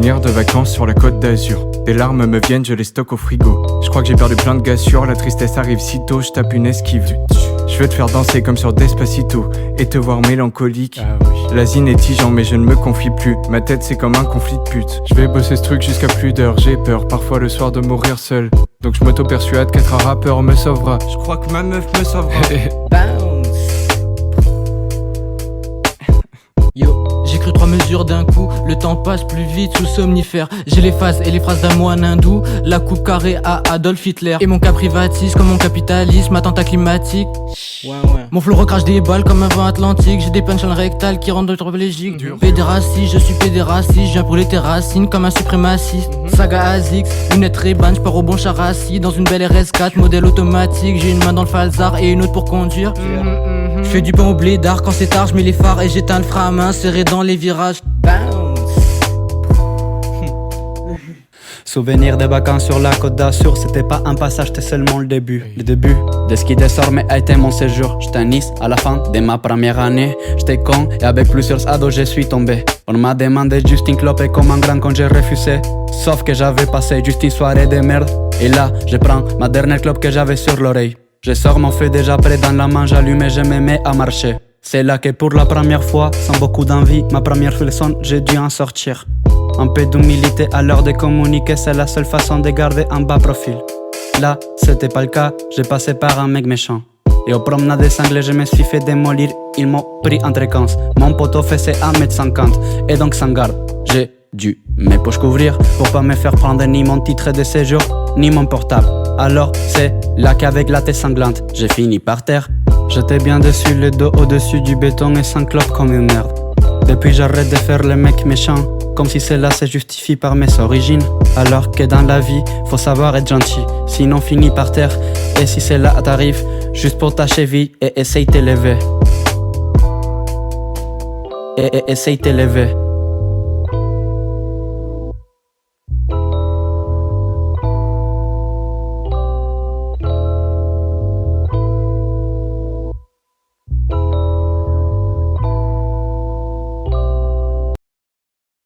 souvenirs de vacances sur la côte d'Azur. Des larmes me viennent, je les stocke au frigo. Je crois que j'ai perdu plein de gassures, la tristesse arrive si tôt, je tape une esquive. Je veux te faire danser comme sur Despacito et te voir mélancolique. L'asine est tigeant mais je ne me confie plus. Ma tête c'est comme un conflit de pute. Je vais bosser ce truc jusqu'à plus d'heures. J'ai peur parfois le soir de mourir seul. Donc je m'auto-persuade qu'être un rappeur me sauvera. Je crois que ma meuf me sauvera. Yo, j'ai cru 3 mesures d'un coup, le temps passe plus vite sous somnifère. J'ai les phases et les phrases d'un moine hindou, la coupe carrée à Adolf Hitler. Et mon cas privatise comme mon capitalisme, attentat climatique. Mon flow recrache des balles comme un vent atlantique. J'ai des punchlines rectales qui rendent tétraplégique. Pédéraciste, je suis pédéraciste, je viens brûler tes racines comme un suprémaciste. Saga Azix, lunettes Ray-Ban, j'pars au bon char assis dans une belle RS4, modèle automatique. J'ai une main dans le falzar et une autre pour conduire. Je fais du pain au blédard quand c'est tard, je mets les phares et j'éteins le frein à main serré dans les virages. Souvenir des vacances sur la côte d'Azur, c'était pas un passage, c'était seulement le début. Le début de ce qui désormais a été mon séjour. J'étais à Nice à la fin de ma première année. J'étais con et avec plusieurs ados je suis tombé. On m'a demandé juste une clope et comme un grand con j'ai refusé. Sauf que j'avais passé juste une soirée de merde. Et là je prends ma dernière clope que j'avais sur l'oreille. Je sors mon feu déjà prêt dans la main, j'allume et je me mets à marcher. C'est là que pour la première fois, sans beaucoup d'envie, ma première leçon, j'ai dû en sortir. Un peu d'humilité à l'heure de communiquer, c'est la seule façon de garder un bas profil. Là, c'était pas le cas, j'ai passé par un mec méchant. Et aux promenades cinglées, je me suis fait démolir, ils m'ont pris en fréquence. Mon poteau faisait 1m50, et donc sans garde, j'ai dû mes poches couvrir pour pas me faire prendre ni mon titre de séjour, ni mon portable. Alors c'est là qu'avec la tête sanglante, j'ai fini par terre. J'étais bien dessus, le dos au-dessus du béton et sans clope comme une merde. Depuis j'arrête de faire le mec méchant, comme si cela se justifie par mes origines. Alors que dans la vie, faut savoir être gentil, sinon finis par terre. Et si cela t'arrive, juste pour ta cheville et essaye t'élever. Et essaye t'élever.